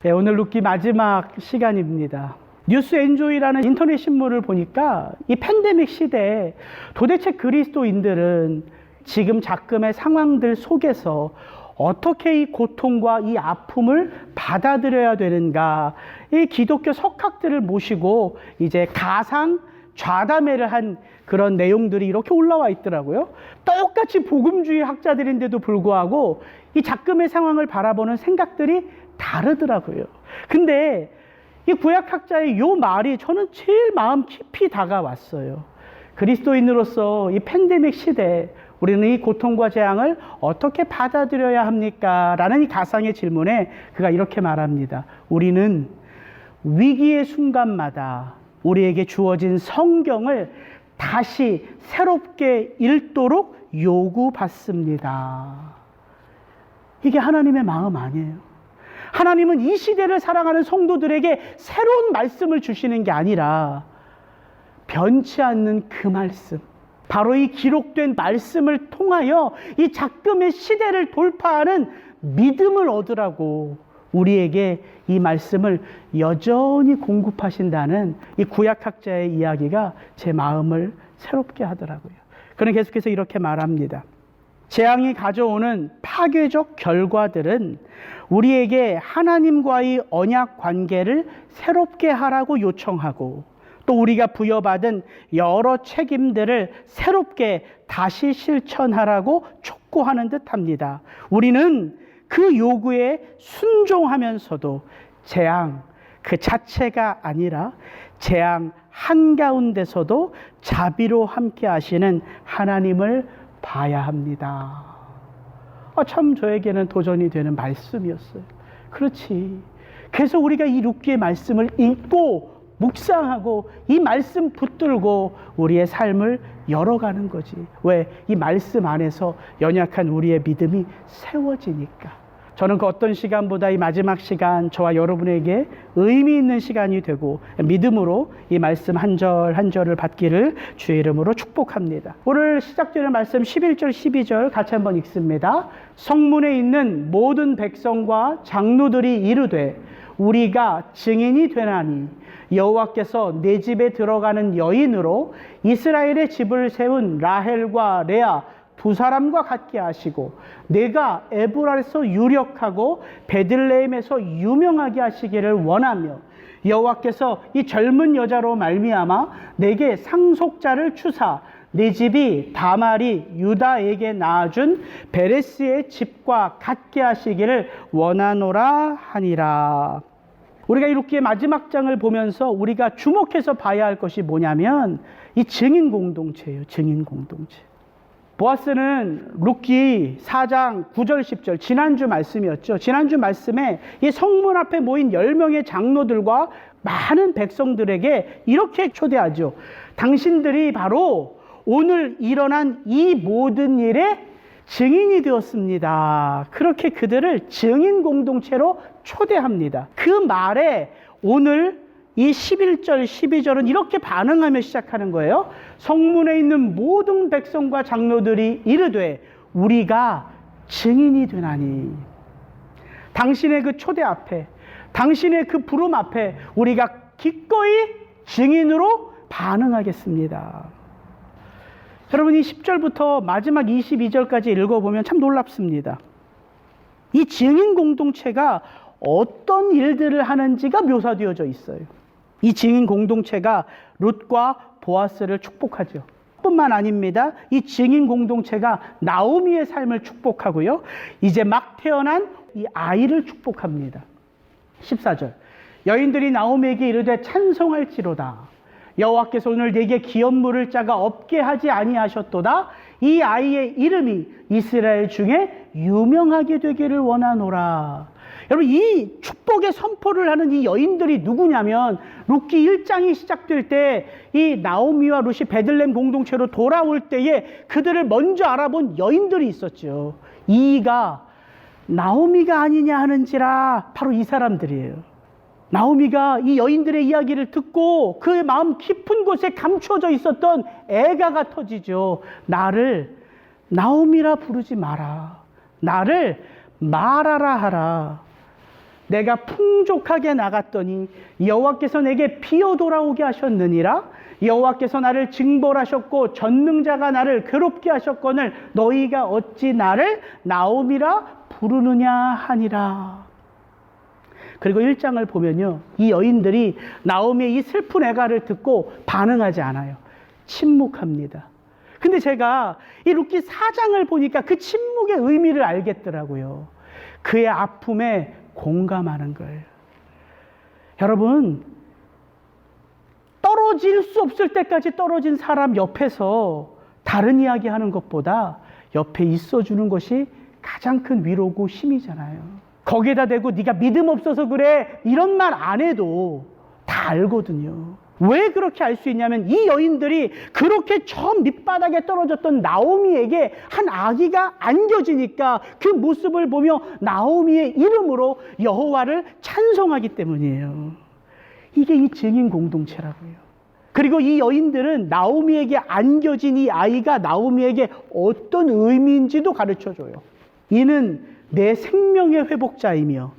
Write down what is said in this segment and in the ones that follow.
네, 오늘 룻기 마지막 시간입니다. 뉴스 엔조이라는 인터넷 신문을 보니까 이 팬데믹 시대에 도대체 그리스도인들은 지금 작금의 상황들 속에서 어떻게 이 고통과 이 아픔을 받아들여야 되는가, 이 기독교 석학들을 모시고 이제 가상 좌담회를 한 그런 내용들이 이렇게 올라와 있더라고요. 똑같이 복음주의 학자들인데도 불구하고 이 작금의 상황을 바라보는 생각들이 다르더라고요. 근데 이 구약학자의 요 말이 저는 제일 마음 깊이 다가왔어요. 그리스도인으로서 이 팬데믹 시대에 우리는 이 고통과 재앙을 어떻게 받아들여야 합니까? 라는 이 가상의 질문에 그가 이렇게 말합니다. 우리는 위기의 순간마다 우리에게 주어진 성경을 다시 새롭게 읽도록 요구받습니다. 이게 하나님의 마음 아니에요. 하나님은 이 시대를 살아가는 성도들에게 새로운 말씀을 주시는 게 아니라 변치 않는 그 말씀, 바로 이 기록된 말씀을 통하여 이 작금의 시대를 돌파하는 믿음을 얻으라고 우리에게 이 말씀을 여전히 공급하신다는 이 구약학자의 이야기가 제 마음을 새롭게 하더라고요. 그는 계속해서 이렇게 말합니다. 재앙이 가져오는 파괴적 결과들은 우리에게 하나님과의 언약 관계를 새롭게 하라고 요청하고 또 우리가 부여받은 여러 책임들을 새롭게 다시 실천하라고 촉구하는 듯합니다. 우리는 그 요구에 순종하면서도 재앙 그 자체가 아니라 재앙 한가운데서도 자비로 함께 하시는 하나님을 봐야 합니다. 참 저에게는 도전이 되는 말씀이었어요. 그렇지. 그래서 우리가 이 룻기의 말씀을 읽고 묵상하고 이 말씀 붙들고 우리의 삶을 열어가는 거지. 왜? 이 말씀 안에서 연약한 우리의 믿음이 세워지니까. 저는 그 어떤 시간보다 이 마지막 시간 저와 여러분에게 의미 있는 시간이 되고 믿음으로 이 말씀 한 절 한 절을 받기를 주의 이름으로 축복합니다. 오늘 시작되는 말씀 11절 12절 같이 한번 읽습니다. 성문에 있는 모든 백성과 장로들이 이르되 우리가 증인이 되나니 여호와께서 내 집에 들어가는 여인으로 이스라엘의 집을 세운 라헬과 레아 두 사람과 같게 하시고 내가 에브랄에서 유력하고 베들레헴에서 유명하게 하시기를 원하며 여호와께서 이 젊은 여자로 말미암아 내게 상속자를 주사 내 집이 다말이 유다에게 낳아준 베레스의 집과 같게 하시기를 원하노라 하니라. 우리가 이 룻기의 마지막 장을 보면서 우리가 주목해서 봐야 할 것이 뭐냐면 이 증인 공동체예요. 증인 공동체. 보아스는 룻기 4장 9절 10절 지난주 말씀이었죠. 지난주 말씀에 이 성문 앞에 모인 10명의 장로들과 많은 백성들에게 이렇게 초대하죠. 당신들이 바로 오늘 일어난 이 모든 일의 증인이 되었습니다. 그렇게 그들을 증인 공동체로 초대합니다. 그 말에 오늘 이 11절, 12절은 이렇게 반응하며 시작하는 거예요. 성문에 있는 모든 백성과 장로들이 이르되 우리가 증인이 되나니. 당신의 그 초대 앞에, 당신의 그 부름 앞에 우리가 기꺼이 증인으로 반응하겠습니다. 여러분 이 10절부터 마지막 22절까지 읽어보면 참 놀랍습니다. 이 증인 공동체가 어떤 일들을 하는지가 묘사되어져 있어요. 이 증인 공동체가 룻과 보아스를 축복하죠. 뿐만 아닙니다. 이 증인 공동체가 나오미의 삶을 축복하고요. 이제 막 태어난 이 아이를 축복합니다. 14절 여인들이 나오미에게 이르되 찬송할지로다. 여호와께서 오늘 내게 기업 물을 자가 없게 하지 아니하셨도다. 이 아이의 이름이 이스라엘 중에 유명하게 되기를 원하노라. 여러분 이 축복의 선포를 하는 이 여인들이 누구냐면 룻기 1장이 시작될 때 이 나오미와 룻이 베들레헴 공동체로 돌아올 때에 그들을 먼저 알아본 여인들이 있었죠. 이가 나오미가 아니냐 하는지라 바로 이 사람들이에요. 나오미가 이 여인들의 이야기를 듣고 그의 마음 깊은 곳에 감추어져 있었던 애가가 터지죠. 나를 나오미라 부르지 마라. 나를 마라라 하라. 내가 풍족하게 나갔더니 여호와께서 내게 비어 돌아오게 하셨느니라. 여호와께서 나를 징벌하셨고 전능자가 나를 괴롭게 하셨거늘 너희가 어찌 나를 나옴이라 부르느냐 하니라. 그리고 1장을 보면요, 이 여인들이 나오미의 이 슬픈 애가를 듣고 반응하지 않아요. 침묵합니다. 근데 제가 이 룻기 4장을 보니까 그 침묵의 의미를 알겠더라고요. 그의 아픔에 공감하는 거예요. 여러분, 떨어질 수 없을 때까지 떨어진 사람 옆에서 다른 이야기 하는 것보다 옆에 있어주는 것이 가장 큰 위로고 힘이잖아요. 거기에다 대고 네가 믿음 없어서 그래 이런 말 안 해도 다 알거든요. 왜 그렇게 알 수 있냐면 이 여인들이 그렇게 저 밑바닥에 떨어졌던 나오미에게 한 아기가 안겨지니까 그 모습을 보며 나오미의 이름으로 여호와를 찬송하기 때문이에요. 이게 이 증인 공동체라고요. 그리고 이 여인들은 나오미에게 안겨진 이 아이가 나오미에게 어떤 의미인지도 가르쳐줘요. 이는 내 생명의 회복자이며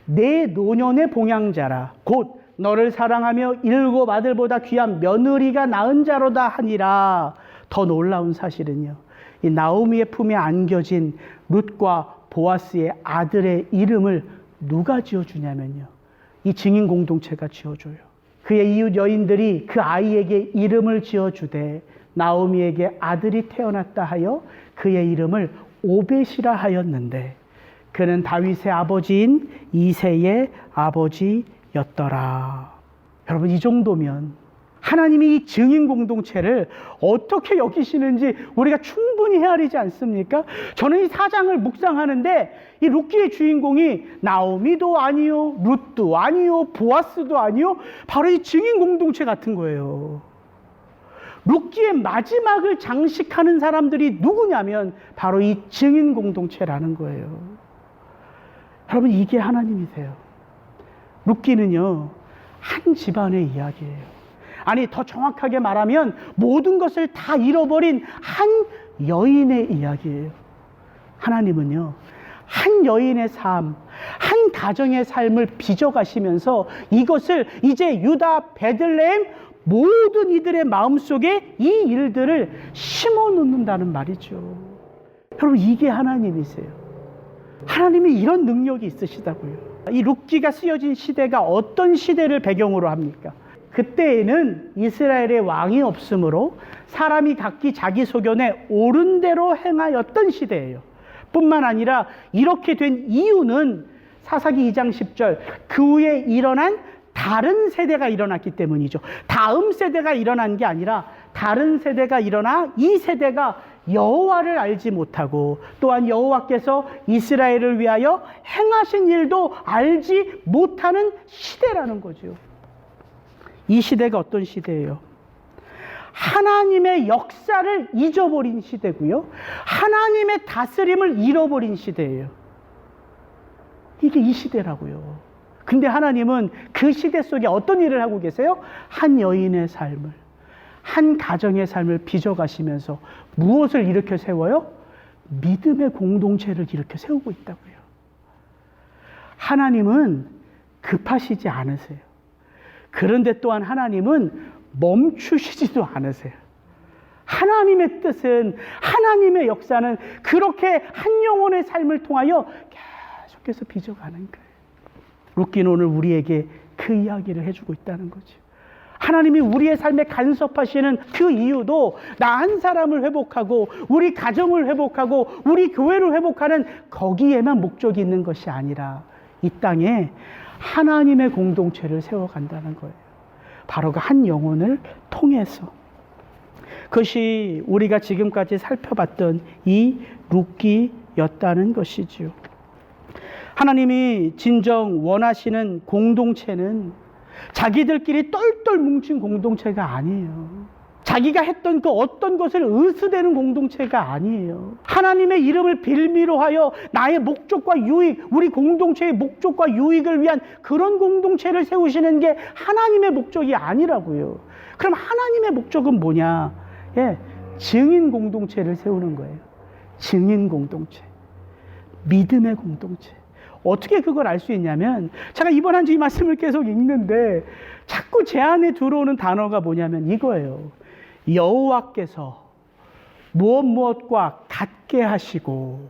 내 노년의 봉양자라. 곧 너를 사랑하며 7 아들보다 귀한 며느리가 낳은 자로다 하니라. 더 놀라운 사실은요, 이 나오미의 품에 안겨진 룻과 보아스의 아들의 이름을 누가 지어주냐면요, 이 증인 공동체가 지어줘요. 그의 이웃 여인들이 그 아이에게 이름을 지어주되 나오미에게 아들이 태어났다 하여 그의 이름을 오벳이라 하였는데 그는 다윗의 아버지인 이새의 아버지였더라. 여러분, 이 정도면 하나님이 이 증인 공동체를 어떻게 여기시는지 우리가 충분히 헤아리지 않습니까? 저는 이 4장을 묵상하는데 이 룻기의 주인공이 나오미도 아니요, 룻도 아니요, 보아스도 아니요, 바로 이 증인 공동체 같은 거예요. 룻기의 마지막을 장식하는 사람들이 누구냐면 바로 이 증인 공동체라는 거예요. 여러분, 이게 하나님이세요. 룻기는요, 한 집안의 이야기예요. 아니, 더 정확하게 말하면 모든 것을 다 잃어버린 한 여인의 이야기예요. 하나님은요, 한 여인의 삶, 한 가정의 삶을 빚어가시면서 이것을 이제 유다, 베들레헴 모든 이들의 마음속에 이 일들을 심어놓는다는 말이죠. 여러분, 이게 하나님이세요. 하나님이 이런 능력이 있으시다고요. 이 룻기가 쓰여진 시대가 어떤 시대를 배경으로 합니까? 그때에는 이스라엘의 왕이 없으므로 사람이 각기 자기 소견에 옳은 대로 행하였던 시대예요. 뿐만 아니라 이렇게 된 이유는 사사기 2장 10절, 그 후에 일어난 다른 세대가 일어났기 때문이죠. 다음 세대가 일어난 게 아니라 다른 세대가 일어나 이 세대가 여호와를 알지 못하고 또한 여호와께서 이스라엘을 위하여 행하신 일도 알지 못하는 시대라는 거죠. 이 시대가 어떤 시대예요? 하나님의 역사를 잊어버린 시대고요, 하나님의 다스림을 잃어버린 시대예요. 이게 이 시대라고요. 근데 하나님은 그 시대 속에 어떤 일을 하고 계세요? 한 여인의 삶을, 한 가정의 삶을 빚어가시면서 무엇을 일으켜 세워요? 믿음의 공동체를 일으켜 세우고 있다고요. 하나님은 급하시지 않으세요. 그런데 또한 하나님은 멈추시지도 않으세요. 하나님의 뜻은, 하나님의 역사는 그렇게 한 영혼의 삶을 통하여 계속해서 빚어가는 거예요. 룻기는 오늘 우리에게 그 이야기를 해주고 있다는 거죠. 하나님이 우리의 삶에 간섭하시는 그 이유도 나 한 사람을 회복하고 우리 가정을 회복하고 우리 교회를 회복하는 거기에만 목적이 있는 것이 아니라 이 땅에 하나님의 공동체를 세워간다는 거예요. 바로 그 한 영혼을 통해서. 그것이 우리가 지금까지 살펴봤던 이 룻기였다는 것이지요. 하나님이 진정 원하시는 공동체는 자기들끼리 똘똘 뭉친 공동체가 아니에요. 자기가 했던 그 어떤 것을 의수대는 공동체가 아니에요. 하나님의 이름을 빌미로 하여 나의 목적과 유익, 우리 공동체의 목적과 유익을 위한 그런 공동체를 세우시는 게 하나님의 목적이 아니라고요. 그럼 하나님의 목적은 뭐냐? 증인 공동체를 세우는 거예요. 증인 공동체, 믿음의 공동체. 어떻게 그걸 알 수 있냐면, 제가 이번 한 주 이 말씀을 계속 읽는데 자꾸 제 안에 들어오는 단어가 뭐냐면 이거예요. 여호와께서 무엇과 같게 하시고.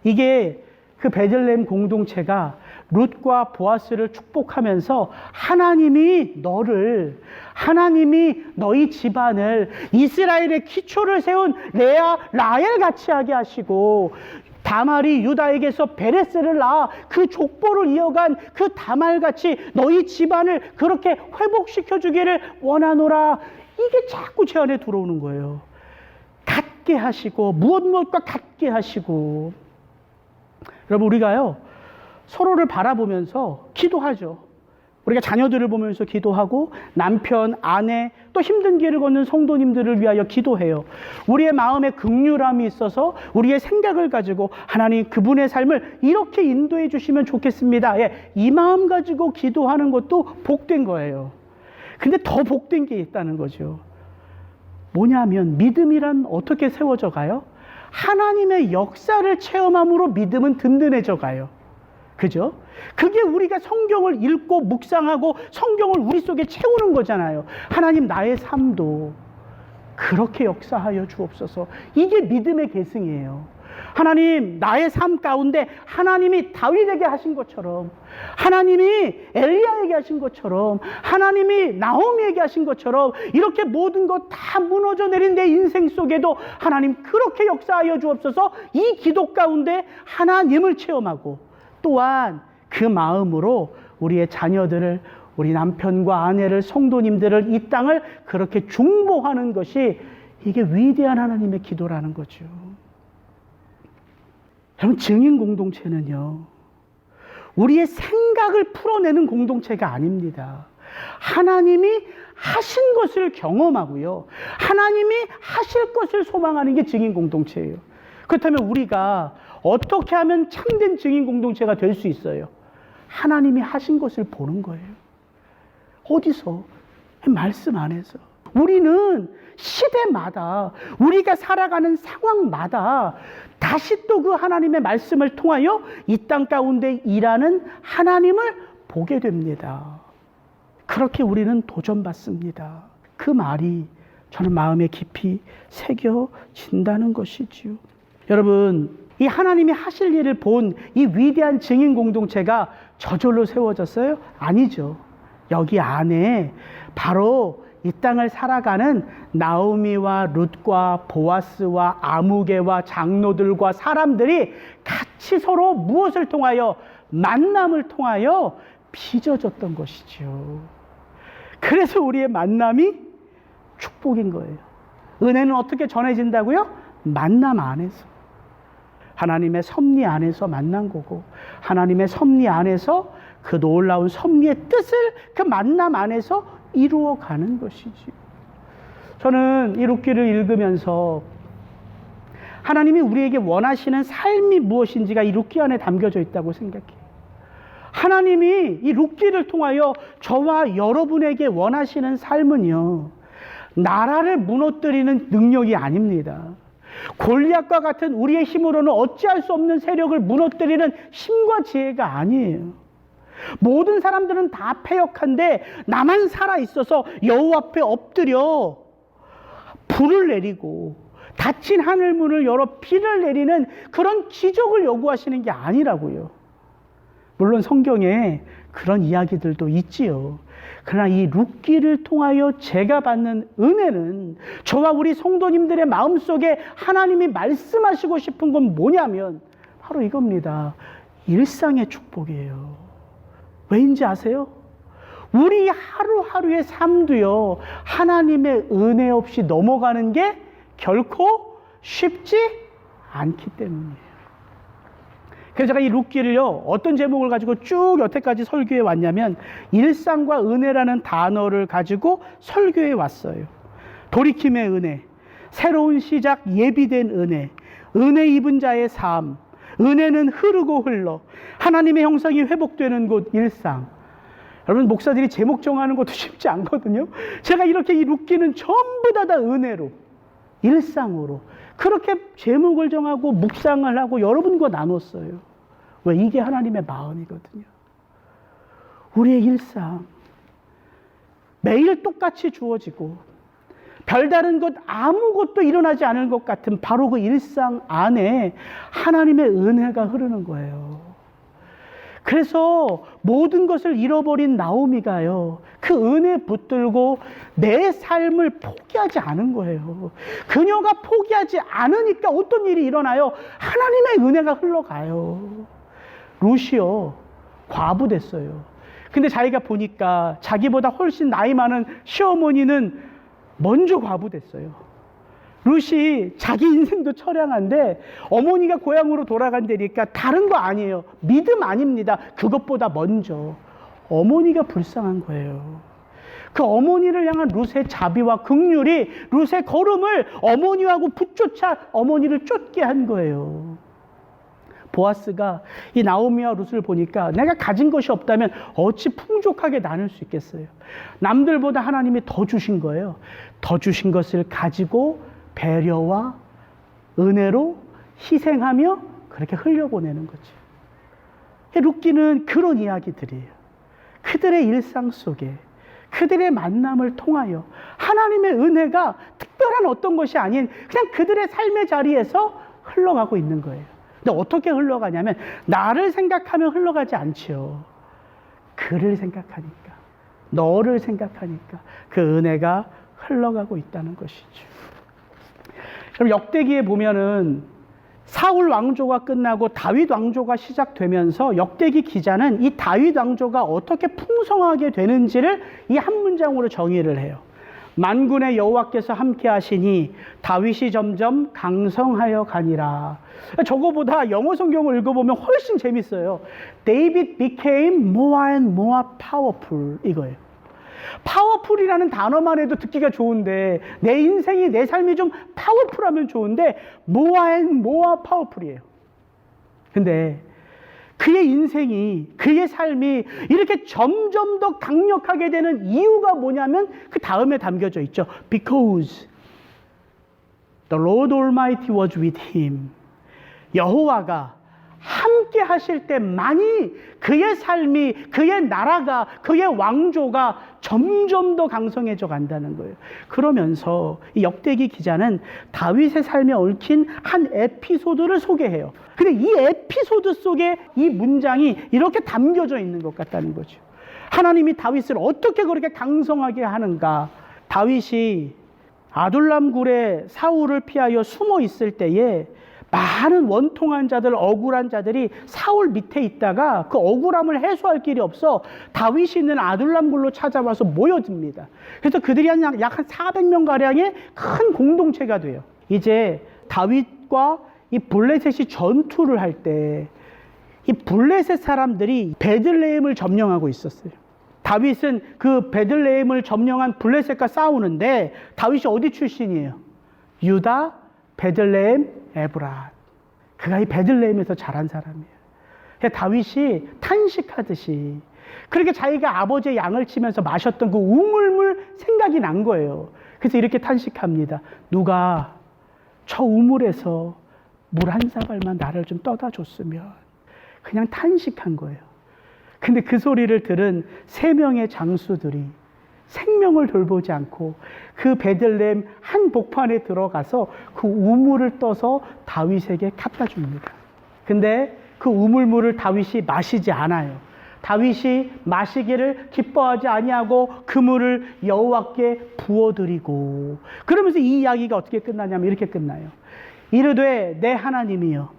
이게 그 베들레헴 공동체가 룻과 보아스를 축복하면서 하나님이 너희 집안을 이스라엘의 기초를 세운 레아, 라헬 같이 하게 하시고, 다말이 유다에게서 베레스를 낳아 그 족보를 이어간 그 다말같이 너희 집안을 그렇게 회복시켜 주기를 원하노라. 이게 자꾸 제 안에 들어오는 거예요. 같게 하시고, 무엇과 같게 하시고. 여러분, 우리가요 서로를 바라보면서 기도하죠. 우리가 자녀들을 보면서 기도하고, 남편, 아내, 또 힘든 길을 걷는 성도님들을 위하여 기도해요. 우리의 마음에 긍휼함이 있어서 우리의 생각을 가지고 하나님, 그분의 삶을 이렇게 인도해 주시면 좋겠습니다. 예, 이 마음 가지고 기도하는 것도 복된 거예요. 근데 더 복된 게 있다는 거죠. 뭐냐면, 믿음이란 어떻게 세워져 가요? 하나님의 역사를 체험함으로 믿음은 든든해져 가요. 그죠? 그게 우리가 성경을 읽고 묵상하고 성경을 우리 속에 채우는 거잖아요. 하나님, 나의 삶도 그렇게 역사하여 주옵소서. 이게 믿음의 계승이에요. 하나님, 나의 삶 가운데 하나님이 다윗에게 하신 것처럼, 하나님이 엘리야에게 하신 것처럼, 하나님이 나오미에게 하신 것처럼, 이렇게 모든 것 다 무너져 내린 내 인생 속에도 하나님 그렇게 역사하여 주옵소서. 이 기도 가운데 하나님을 체험하고, 또한 그 마음으로 우리의 자녀들을, 우리 남편과 아내를, 성도님들을, 이 땅을 그렇게 중보하는 것이, 이게 위대한 하나님의 기도라는 거죠. 여러분, 증인 공동체는요, 우리의 생각을 풀어내는 공동체가 아닙니다. 하나님이 하신 것을 경험하고요, 하나님이 하실 것을 소망하는 게 증인 공동체예요. 그렇다면 우리가 어떻게 하면 참된 증인 공동체가 될 수 있어요? 하나님이 하신 것을 보는 거예요. 어디서? 말씀 안에서. 우리는 시대마다, 우리가 살아가는 상황마다 다시 또 그 하나님의 말씀을 통하여 이 땅 가운데 일하는 하나님을 보게 됩니다. 그렇게 우리는 도전받습니다. 그 말이 저는 마음에 깊이 새겨진다는 것이지요. 여러분, 이 하나님이 하실 일을 본 이 위대한 증인 공동체가 저절로 세워졌어요? 아니죠. 여기 안에 바로 이 땅을 살아가는 나오미와 룻과 보아스와 아무개와 장로들과 사람들이 같이 서로 무엇을 통하여? 만남을 통하여 빚어졌던 것이죠. 그래서 우리의 만남이 축복인 거예요. 은혜는 어떻게 전해진다고요? 만남 안에서. 하나님의 섭리 안에서 만난 거고, 하나님의 섭리 안에서 그 놀라운 섭리의 뜻을 그 만남 안에서 이루어가는 것이지. 저는 이 룻기를 읽으면서 하나님이 우리에게 원하시는 삶이 무엇인지가 이 룻기 안에 담겨져 있다고 생각해요. 하나님이 이 룻기를 통하여 저와 여러분에게 원하시는 삶은요, 나라를 무너뜨리는 능력이 아닙니다. 골리앗과 같은 우리의 힘으로는 어찌할 수 없는 세력을 무너뜨리는 힘과 지혜가 아니에요. 모든 사람들은 다 패역한데 나만 살아있어서 여호와 앞에 엎드려 불을 내리고 닫힌 하늘문을 열어 비를 내리는 그런 기적을 요구하시는 게 아니라고요. 물론 성경에 그런 이야기들도 있지요. 그러나 이 룻기를 통하여 제가 받는 은혜는, 저와 우리 성도님들의 마음속에 하나님이 말씀하시고 싶은 건 뭐냐면 바로 이겁니다. 일상의 축복이에요. 왜인지 아세요? 우리 하루하루의 삶도요, 하나님의 은혜 없이 넘어가는 게 결코 쉽지 않기 때문이에요. 그래서 제가 이 룻기를요, 어떤 제목을 가지고 쭉 여태까지 설교해 왔냐면 일상과 은혜라는 단어를 가지고 설교해 왔어요. 돌이킴의 은혜, 새로운 시작, 예비된 은혜, 은혜 입은 자의 삶, 은혜는 흐르고 흘러, 하나님의 형상이 회복되는 곳, 일상. 여러분, 목사들이 제목 정하는 것도 쉽지 않거든요. 제가 이렇게 이 룻기는 전부 다 은혜로, 일상으로 그렇게 제목을 정하고 묵상을 하고 여러분과 나눴어요. 왜? 이게 하나님의 마음이거든요. 우리의 일상 매일 똑같이 주어지고 별다른 것 아무것도 일어나지 않은 것 같은 바로 그 일상 안에 하나님의 은혜가 흐르는 거예요. 그래서 모든 것을 잃어버린 나오미가요, 그 은혜 붙들고 내 삶을 포기하지 않은 거예요. 그녀가 포기하지 않으니까 어떤 일이 일어나요? 하나님의 은혜가 흘러가요. 룻이요, 과부 됐어요. 근데 자기가 보니까 자기보다 훨씬 나이 많은 시어머니는 먼저 과부 됐어요. 룻이 자기 인생도 처량한데 어머니가 고향으로 돌아간다니까 다른 거 아니에요. 믿음 아닙니다. 그것보다 먼저 어머니가 불쌍한 거예요. 그 어머니를 향한 룻의 자비와 긍휼이 룻의 걸음을 어머니하고 붙조차 어머니를 쫓게 한 거예요. 보아스가 이 나오미와 룻을 보니까 내가 가진 것이 없다면 어찌 풍족하게 나눌 수 있겠어요. 남들보다 하나님이 더 주신 거예요. 더 주신 것을 가지고 배려와 은혜로 희생하며 그렇게 흘려보내는 거죠. 룻기는 그런 이야기들이에요. 그들의 일상 속에 그들의 만남을 통하여 하나님의 은혜가 특별한 어떤 것이 아닌 그냥 그들의 삶의 자리에서 흘러가고 있는 거예요. 근데 어떻게 흘러가냐면 나를 생각하면 흘러가지 않지요. 그를 생각하니까, 너를 생각하니까 그 은혜가 흘러가고 있다는 것이죠. 그럼 역대기에 보면은 사울 왕조가 끝나고 다윗 왕조가 시작되면서 역대기 기자는 이 다윗 왕조가 어떻게 풍성하게 되는지를 이 한 문장으로 정의를 해요. 만군의 여호와께서 함께 하시니 다윗이 점점 강성하여 가니라. 저거보다 영어 성경을 읽어보면 훨씬 재밌어요. David became more and more powerful, 이거예요. 파워풀이라는 단어만 해도 듣기가 좋은데 내 인생이, 내 삶이 좀 파워풀하면 좋은데 more and more powerful이에요. 근데 그의 인생이, 그의 삶이 이렇게 점점 더 강력하게 되는 이유가 뭐냐면 그 다음에 담겨져 있죠. Because the Lord Almighty was with him. 여호와가 함께 하실 때만이 그의 삶이, 그의 나라가, 그의 왕조가 점점 더 강성해져 간다는 거예요. 그러면서 이 역대기 기자는 다윗의 삶에 얽힌 한 에피소드를 소개해요. 근데 이 에피소드 속에 이 문장이 이렇게 담겨져 있는 것 같다는 거죠. 하나님이 다윗을 어떻게 그렇게 강성하게 하는가. 다윗이 아둘람 굴에 사울을 피하여 숨어 있을 때에 많은 원통한 자들, 억울한 자들이 사울 밑에 있다가 그 억울함을 해소할 길이 없어 다윗이 있는 아둘람 굴로 찾아와서 모여듭니다. 그래서 그들이 약 한 400명가량의 큰 공동체가 돼요. 이제 다윗과 이 블레셋이 전투를 할 때 이 블레셋 사람들이 베들레헴을 점령하고 있었어요. 다윗은 그 베들레헴을 점령한 블레셋과 싸우는데 다윗이 어디 출신이에요? 유다, 베들레헴, 에브라. 그가 이 베들레헴에서 자란 사람이에요. 다윗이 탄식하듯이 그렇게 자기가 아버지의 양을 치면서 마셨던 그 우물물 생각이 난 거예요. 그래서 이렇게 탄식합니다. 누가 저 우물에서 물 한 사발만 나를 좀 떠다 줬으면. 그냥 탄식한 거예요. 근데 그 소리를 들은 3명의 장수들이 생명을 돌보지 않고 그 베들레헴 한 복판에 들어가서 그 우물을 떠서 다윗에게 갖다 줍니다. 근데 그 우물물을 다윗이 마시지 않아요. 다윗이 마시기를 기뻐하지 아니하고 그 물을 여호와께 부어드리고, 그러면서 이 이야기가 어떻게 끝나냐면 이렇게 끝나요. 이르되 내 하나님이여,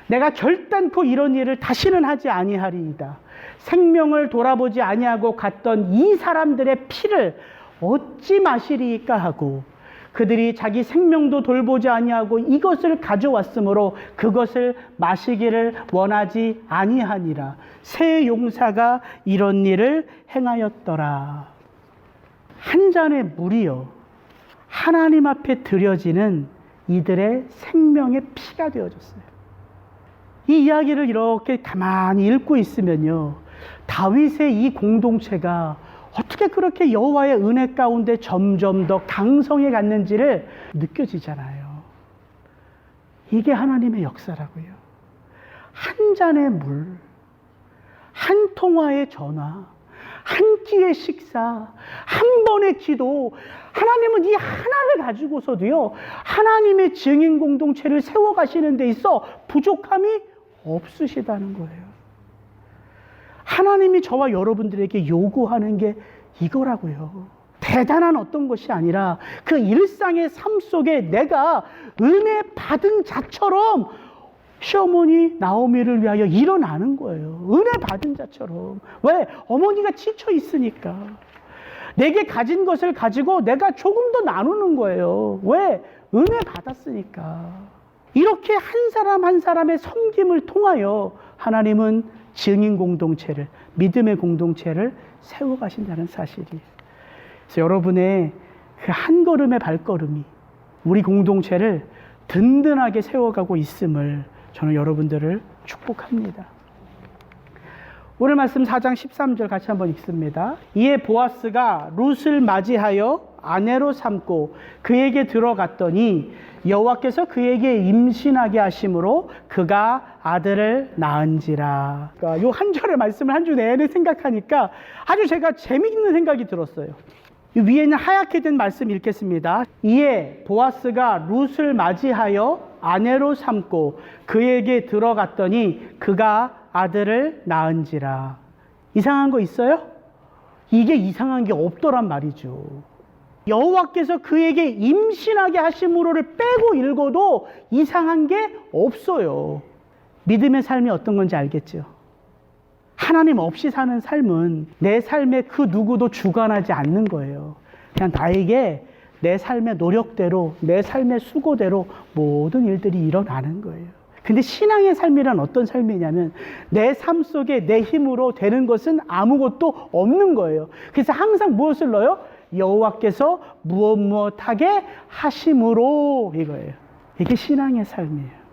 내가 결단코 이런 일을 다시는 하지 아니하리이다. 생명을 돌아보지 아니하고 갔던 이 사람들의 피를 어찌 마시리이까 하고, 그들이 자기 생명도 돌보지 아니하고 이것을 가져왔으므로 그것을 마시기를 원하지 아니하니라. 새 용사가 이런 일을 행하였더라. 한 잔의 물이요, 하나님 앞에 드려지는 이들의 생명의 피가 되어졌어요. 이 이야기를 이렇게 가만히 읽고 있으면요, 다윗의 이 공동체가 어떻게 그렇게 여호와의 은혜 가운데 점점 더 강성해 갔는지를 느껴지잖아요. 이게 하나님의 역사라고요. 한 잔의 물, 한 통화의 전화, 한 끼의 식사, 한 번의 기도, 하나님은 이 하나를 가지고서도요, 하나님의 증인 공동체를 세워가시는 데 있어 부족함이 없으시다는 거예요. 하나님이 저와 여러분들에게 요구하는 게 이거라고요. 대단한 어떤 것이 아니라 그 일상의 삶 속에 내가 은혜 받은 자처럼 시어머니 나오미를 위하여 일어나는 거예요. 은혜 받은 자처럼. 왜? 어머니가 지쳐 있으니까. 내게 가진 것을 가지고 내가 조금 더 나누는 거예요. 왜? 은혜 받았으니까. 이렇게 한 사람 한 사람의 섬김을 통하여 하나님은 증인 공동체를, 믿음의 공동체를 세워가신다는 사실이에요. 그래서 여러분의 그 한 걸음의 발걸음이 우리 공동체를 든든하게 세워가고 있음을 저는 여러분들을 축복합니다. 오늘 말씀 4장 13절 같이 한번 읽습니다. 이에 보아스가 룻을 맞이하여 아내로 삼고 그에게 들어갔더니 여호와께서 그에게 임신하게 하심으로 그가 아들을 낳은지라. 그러니까 요 한 절의 말씀을 한 주 내내 생각하니까 아주 제가 재미있는 생각이 들었어요. 위에는 하얗게 된 말씀 읽겠습니다. 이에 보아스가 룻을 맞이하여 아내로 삼고 그에게 들어갔더니 그가 아들을 낳은지라. 이상한 거 있어요? 이게 이상한 게 없더란 말이죠. 여호와께서 그에게 임신하게 하심으로를 빼고 읽어도 이상한 게 없어요. 믿음의 삶이 어떤 건지 알겠죠? 하나님 없이 사는 삶은 내 삶에 그 누구도 주관하지 않는 거예요. 그냥 나에게 내 삶의 노력대로, 내 삶의 수고대로 모든 일들이 일어나는 거예요. 근데 신앙의 삶이란 어떤 삶이냐면 내 삶 속에 내 힘으로 되는 것은 아무것도 없는 거예요. 그래서 항상 무엇을 넣어요? 여호와께서 무엇하게 하심으로, 이거예요. 이게 신앙의 삶이에요.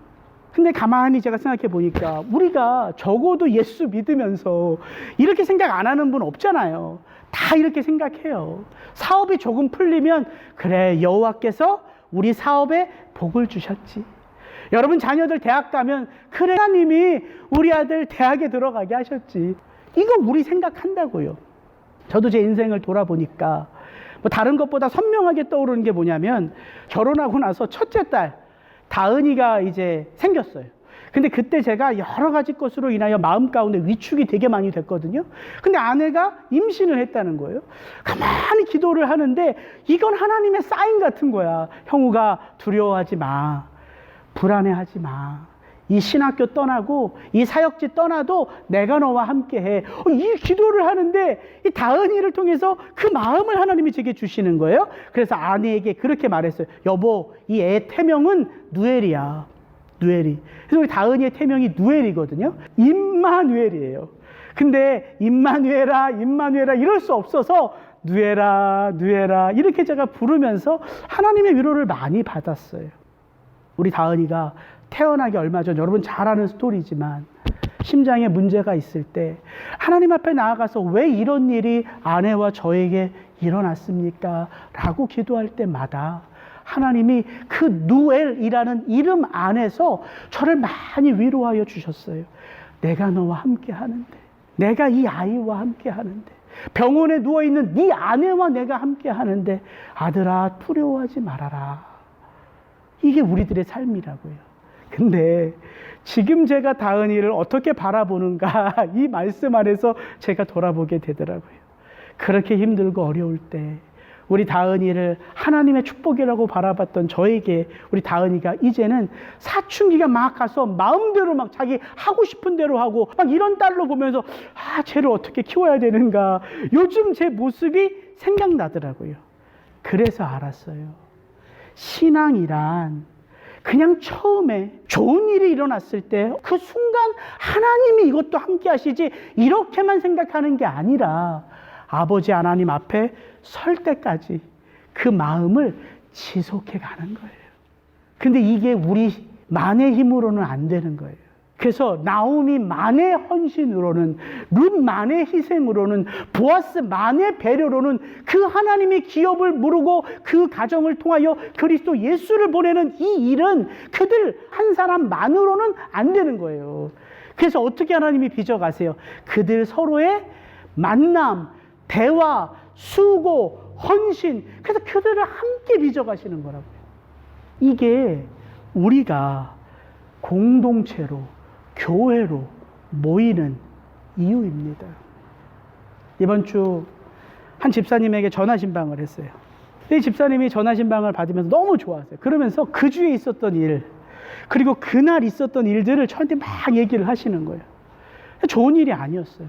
근데 가만히 제가 생각해 보니까 우리가 적어도 예수 믿으면서 이렇게 생각 안 하는 분 없잖아요. 다 이렇게 생각해요. 사업이 조금 풀리면 그래, 여호와께서 우리 사업에 복을 주셨지. 여러분 자녀들 대학 가면 그래, 하나님이 우리 아들 대학에 들어가게 하셨지. 이거 우리 생각한다고요. 저도 제 인생을 돌아보니까 뭐 다른 것보다 선명하게 떠오르는 게 뭐냐면 결혼하고 나서 첫째 딸 다은이가 이제 생겼어요. 근데 그때 제가 여러 가지 것으로 인하여 마음 가운데 위축이 되게 많이 됐거든요. 근데 아내가 임신을 했다는 거예요. 가만히 기도를 하는데 이건 하나님의 사인 같은 거야. 형우가 두려워하지 마. 불안해하지 마. 이 신학교 떠나고 이 사역지 떠나도 내가 너와 함께해. 이 기도를 하는데 이 다은이를 통해서 그 마음을 하나님이 제게 주시는 거예요. 그래서 아내에게 그렇게 말했어요. 여보, 이 애 태명은 누엘이야. 누엘이. 그래서 우리 다은이의 태명이 누엘이거든요. 임마누엘이에요. 근데 임마누엘아 이럴 수 없어서 누엘아 이렇게 제가 부르면서 하나님의 위로를 많이 받았어요. 우리 다은이가 태어나기 얼마 전, 여러분 잘 아는 스토리지만 심장에 문제가 있을 때 하나님 앞에 나아가서 왜 이런 일이 아내와 저에게 일어났습니까? 라고 기도할 때마다 하나님이 그 누엘이라는 이름 안에서 저를 많이 위로하여 주셨어요. 내가 너와 함께 하는데, 내가 이 아이와 함께 하는데, 병원에 누워있는 네 아내와 내가 함께 하는데 아들아 두려워하지 말아라. 이게 우리들의 삶이라고요. 근데 지금 제가 다은이를 어떻게 바라보는가, 이 말씀 안에서 제가 돌아보게 되더라고요. 그렇게 힘들고 어려울 때 우리 다은이를 하나님의 축복이라고 바라봤던 저에게 우리 다은이가 이제는 사춘기가 막 가서 마음대로 막 자기 하고 싶은 대로 하고 막 이런 딸로 보면서 쟤를 어떻게 키워야 되는가, 요즘 제 모습이 생각나더라고요. 그래서 알았어요. 신앙이란 그냥 처음에 좋은 일이 일어났을 때 그 순간 하나님이 이것도 함께 하시지 이렇게만 생각하는 게 아니라 아버지 하나님 앞에 설 때까지 그 마음을 지속해 가는 거예요. 근데 이게 우리만의 힘으로는 안 되는 거예요. 그래서 나오미만의 헌신으로는, 룻만의 희생으로는, 보아스만의 배려로는 그 하나님의 기업을 무르고 그 가정을 통하여 그리스도 예수를 보내는 이 일은 그들 한 사람만으로는 안 되는 거예요. 그래서 어떻게 하나님이 빚어가세요? 그들 서로의 만남, 대화, 수고, 헌신. 그래서 그들을 함께 빚어가시는 거라고요. 이게 우리가 공동체로, 교회로 모이는 이유입니다. 이번 주 한 집사님에게 전화신방을 했어요. 이 집사님이 전화신방을 받으면서 너무 좋아하세요. 그러면서 그 주에 있었던 일, 그리고 그날 있었던 일들을 저한테 막 얘기를 하시는 거예요. 좋은 일이 아니었어요.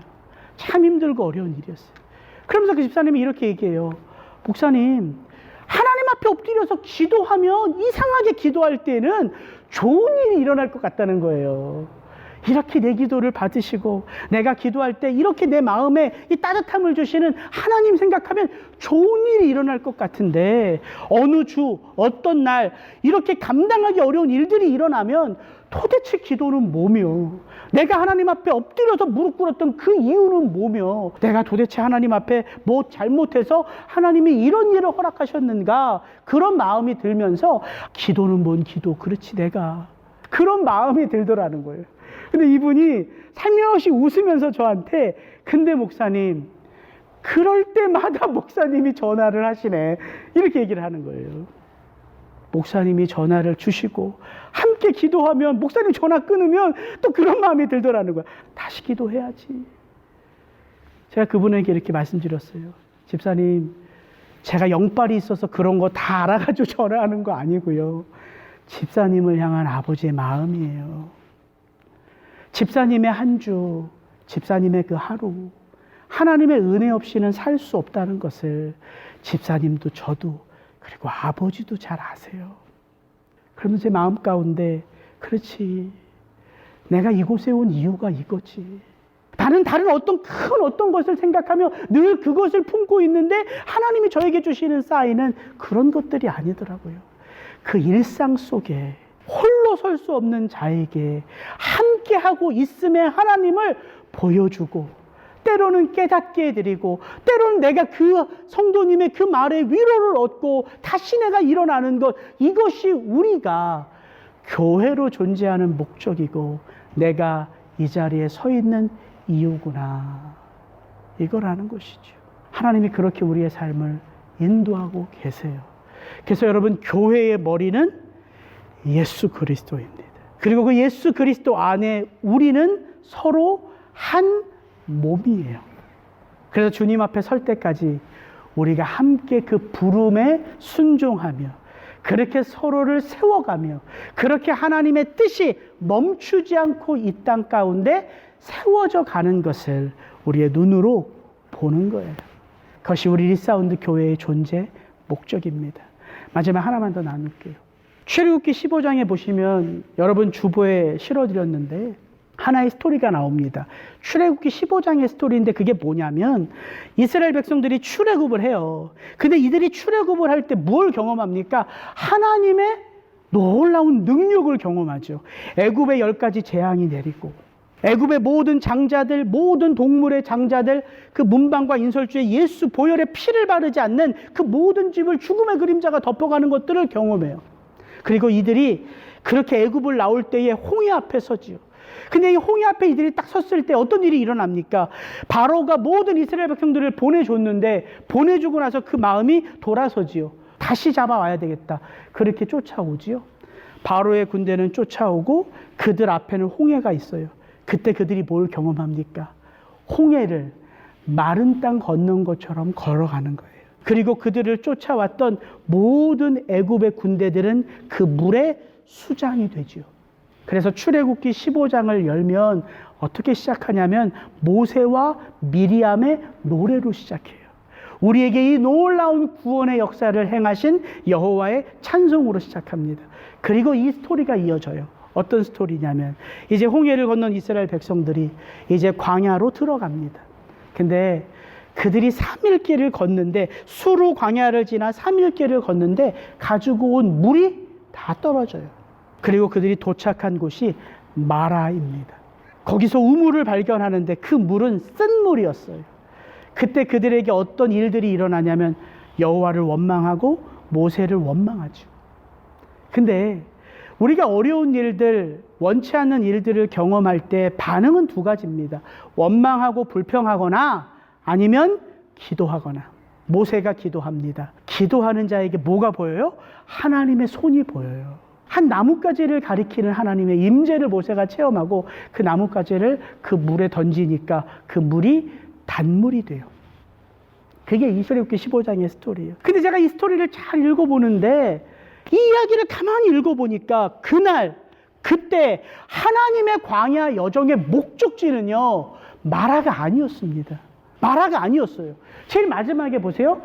참 힘들고 어려운 일이었어요. 그러면서 그 집사님이 이렇게 얘기해요. 목사님, 하나님 앞에 엎드려서 기도하면 이상하게 기도할 때는 좋은 일이 일어날 것 같다는 거예요. 이렇게 내 기도를 받으시고 내가 기도할 때 이렇게 내 마음에 이 따뜻함을 주시는 하나님 생각하면 좋은 일이 일어날 것 같은데 어느 주 어떤 날 이렇게 감당하기 어려운 일들이 일어나면 도대체 기도는 뭐며, 내가 하나님 앞에 엎드려서 무릎 꿇었던 그 이유는 뭐며, 내가 도대체 하나님 앞에 뭐 잘못해서 하나님이 이런 일을 허락하셨는가, 그런 마음이 들면서 기도는 뭔 기도, 그렇지 내가, 그런 마음이 들더라는 거예요. 근데 이분이 살며시 웃으면서 저한테, 근데 목사님, 그럴 때마다 목사님이 전화를 하시네, 이렇게 얘기를 하는 거예요. 목사님이 전화를 주시고 함께 기도하면, 목사님 전화 끊으면 또 그런 마음이 들더라는 거야. 다시 기도해야지. 제가 그분에게 이렇게 말씀드렸어요. 집사님, 제가 영빨이 있어서 그런 거 다 알아가지고 전화하는 거 아니고요. 집사님을 향한 아버지의 마음이에요. 집사님의 한 주, 집사님의 그 하루, 하나님의 은혜 없이는 살 수 없다는 것을 집사님도 저도 그리고 아버지도 잘 아세요. 그러면 제 마음 가운데, 그렇지, 내가 이곳에 온 이유가 이거지. 나는 다른 어떤 것을 생각하며 늘 그것을 품고 있는데 하나님이 저에게 주시는 사인은 그런 것들이 아니더라고요. 그 일상 속에 홀로 설 수 없는 자에게 함께하고 있음의 하나님을 보여주고, 때로는 깨닫게 해드리고, 때로는 내가 그 성도님의 그 말에 위로를 얻고 다시 내가 일어나는 것, 이것이 우리가 교회로 존재하는 목적이고 내가 이 자리에 서 있는 이유구나, 이걸 아는 것이죠. 하나님이 그렇게 우리의 삶을 인도하고 계세요. 그래서 여러분, 교회의 머리는 예수 그리스도입니다. 그리고 그 예수 그리스도 안에 우리는 서로 한 몸이에요. 그래서 주님 앞에 설 때까지 우리가 함께 그 부름에 순종하며, 그렇게 서로를 세워가며, 그렇게 하나님의 뜻이 멈추지 않고 이 땅 가운데 세워져 가는 것을 우리의 눈으로 보는 거예요. 그것이 우리 리사운드 교회의 존재 목적입니다. 마지막 하나만 더 나눌게요. 출애굽기 15장에 보시면 여러분 주보에 실어드렸는데 하나의 스토리가 나옵니다. 출애굽기 15장의 스토리인데 그게 뭐냐면, 이스라엘 백성들이 출애굽을 해요. 근데 이들이 출애굽을 할 때 뭘 경험합니까? 하나님의 놀라운 능력을 경험하죠. 애굽의 10가지 재앙이 내리고, 애굽의 모든 장자들, 모든 동물의 장자들, 그 문방과 인설주에 예수 보혈의 피를 바르지 않는 그 모든 집을 죽음의 그림자가 덮어가는 것들을 경험해요. 그리고 이들이 그렇게 애굽을 나올 때에 홍해 앞에 서지요. 근데 이 홍해 앞에 이들이 딱 섰을 때 어떤 일이 일어납니까? 바로가 모든 이스라엘 백성들을 보내줬는데, 보내주고 나서 그 마음이 돌아서지요. 다시 잡아와야 되겠다. 그렇게 쫓아오지요. 바로의 군대는 쫓아오고 그들 앞에는 홍해가 있어요. 그때 그들이 뭘 경험합니까? 홍해를 마른 땅 걷는 것처럼 걸어가는 거예요. 그리고 그들을 쫓아왔던 모든 애굽의 군대들은 그 물에 수장이 되지요. 그래서 출애굽기 15장을 열면 어떻게 시작하냐면 모세와 미리암의 노래로 시작해요. 우리에게 이 놀라운 구원의 역사를 행하신 여호와의 찬송으로 시작합니다. 그리고 이 스토리가 이어져요. 어떤 스토리냐면, 이제 홍해를 건넌 이스라엘 백성들이 이제 광야로 들어갑니다. 근데 그들이 3일길을 걷는데, 수루 광야를 지나 3일길을 걷는데 가지고 온 물이 다 떨어져요. 그리고 그들이 도착한 곳이 마라입니다. 거기서 우물을 발견하는데 그 물은 쓴 물이었어요. 그때 그들에게 어떤 일들이 일어나냐면 여호와를 원망하고 모세를 원망하죠. 근데 우리가 어려운 일들, 원치 않는 일들을 경험할 때 반응은 두 가지입니다. 원망하고 불평하거나 아니면 기도하거나. 모세가 기도합니다. 기도하는 자에게 뭐가 보여요? 하나님의 손이 보여요. 한 나뭇가지를 가리키는 하나님의 임재를 모세가 체험하고 그 나뭇가지를 그 물에 던지니까 그 물이 단물이 돼요. 그게 출애굽기 15장의 스토리예요. 근데 제가 이 스토리를 잘 읽어보는데 이 이야기를 가만히 읽어보니까 그날 그때 하나님의 광야 여정의 목적지는요, 마라가 아니었습니다. 마라가 아니었어요. 제일 마지막에 보세요.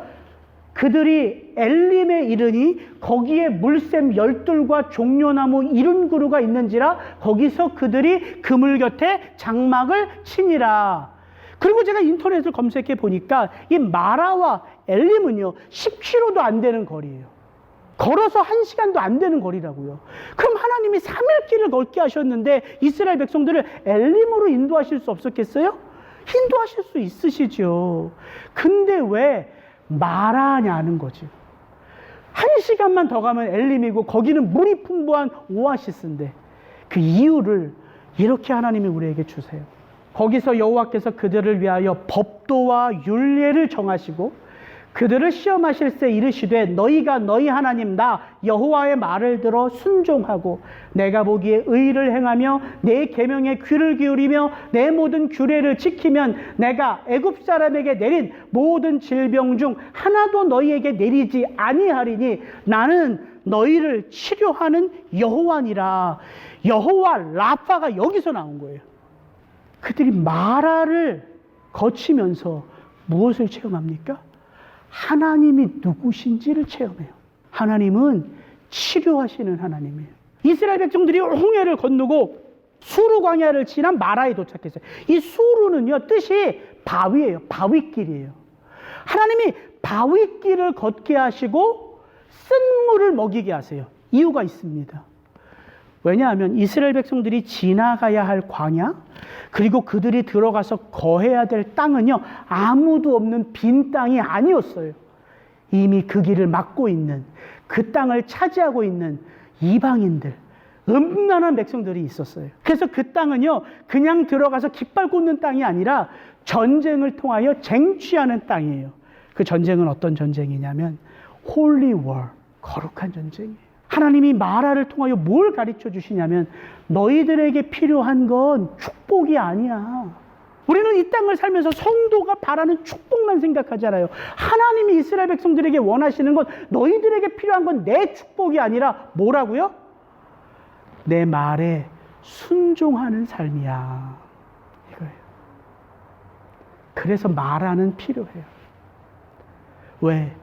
그들이 엘림에 이르니 거기에 물샘 12과 종려나무 70그루가 있는지라 거기서 그들이 그물 곁에 장막을 치니라. 그리고 제가 인터넷을 검색해 보니까 이 마라와 엘림은요 10km도 안 되는 거리예요. 걸어서 1시간도 안 되는 거리라고요. 그럼 하나님이 3일 길을 걷게 하셨는데 이스라엘 백성들을 엘림으로 인도하실 수 없었겠어요? 인도하실 수 있으시죠. 근데 왜 마라냐는 거죠. 1시간만 더 가면 엘림이고 거기는 물이 풍부한 오아시스인데 그 이유를 이렇게 하나님이 우리에게 주세요. 거기서 여호와께서 그들을 위하여 법도와 율례를 정하시고 그들을 시험하실세 이르시되 너희가 너희 하나님 나 여호와의 말을 들어 순종하고 내가 보기에 의를 행하며 내 계명에 귀를 기울이며 내 모든 규례를 지키면 내가 애굽 사람에게 내린 모든 질병 중 하나도 너희에게 내리지 아니하리니 나는 너희를 치료하는 여호와니라. 여호와 라파가 여기서 나온 거예요. 그들이 마라를 거치면서 무엇을 체험합니까? 하나님이 누구신지를 체험해요. 하나님은 치료하시는 하나님이에요. 이스라엘 백성들이 홍해를 건너고 수르 광야를 지난 마라에 도착했어요. 이 수르는요 뜻이 바위예요. 바위길이에요. 하나님이 바위길을 걷게 하시고 쓴물을 먹이게 하세요. 이유가 있습니다. 왜냐하면 이스라엘 백성들이 지나가야 할 광야 그리고 그들이 들어가서 거해야 될 땅은요 아무도 없는 빈 땅이 아니었어요. 이미 그 길을 막고 있는 그 땅을 차지하고 있는 이방인들 음란한 백성들이 있었어요. 그래서 그 땅은요 그냥 들어가서 깃발 꽂는 땅이 아니라 전쟁을 통하여 쟁취하는 땅이에요. 그 전쟁은 어떤 전쟁이냐면 홀리 워, 거룩한 전쟁이에요. 하나님이 마라를 통하여 뭘 가르쳐 주시냐면 너희들에게 필요한 건 축복이 아니야. 우리는 이 땅을 살면서 성도가 바라는 축복만 생각하잖아요. 하나님이 이스라엘 백성들에게 원하시는 건 너희들에게 필요한 건 내 축복이 아니라 뭐라고요? 내 말에 순종하는 삶이야. 이거예요. 그래서 마라는 필요해요. 왜?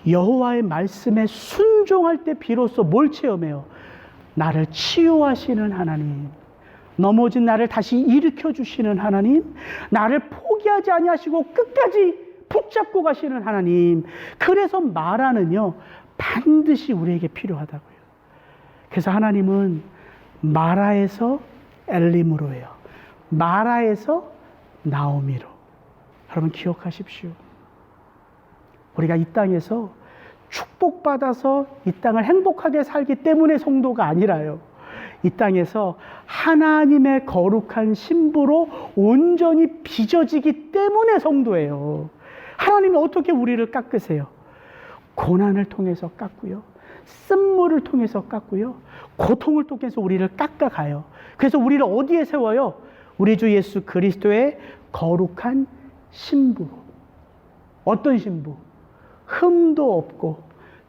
여호와의 말씀에 순종할 때 비로소 뭘 체험해요? 나를 치유하시는 하나님, 넘어진 나를 다시 일으켜 주시는 하나님, 나를 포기하지 아니하시고 끝까지 붙잡고 가시는 하나님. 그래서 마라는요 반드시 우리에게 필요하다고요. 그래서 하나님은 마라에서 엘림으로 해요. 마라에서 나오미로. 여러분 기억하십시오. 우리가 이 땅에서 축복받아서 이 땅을 행복하게 살기 때문에 성도가 아니라요. 이 땅에서 하나님의 거룩한 신부로 온전히 빚어지기 때문에 성도예요. 하나님이 어떻게 우리를 깎으세요? 고난을 통해서 깎고요. 쓴물을 통해서 깎고요. 고통을 통해서 우리를 깎아가요. 그래서 우리를 어디에 세워요? 우리 주 예수 그리스도의 거룩한 신부로. 어떤 신부? 흠도 없고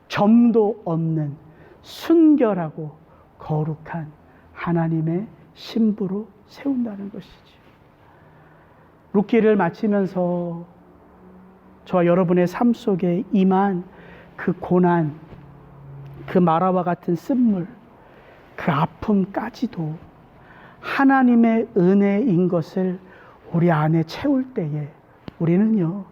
점도 없는 순결하고 거룩한 하나님의 신부로 세운다는 것이지. 룻기를 마치면서 저와 여러분의 삶 속에 임한 그 고난, 그 마라와 같은 쓴물, 그 아픔까지도 하나님의 은혜인 것을 우리 안에 채울 때에 우리는요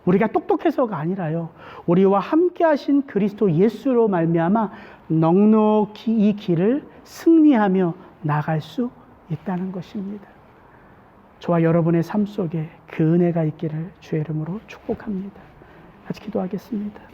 우리가 똑똑해서가 아니라요 우리와 함께 하신 그리스도 예수로 말미암아 넉넉히 이 길을 승리하며 나갈 수 있다는 것입니다. 저와 여러분의 삶 속에 그 은혜가 있기를 주의 이름으로 축복합니다. 같이 기도하겠습니다.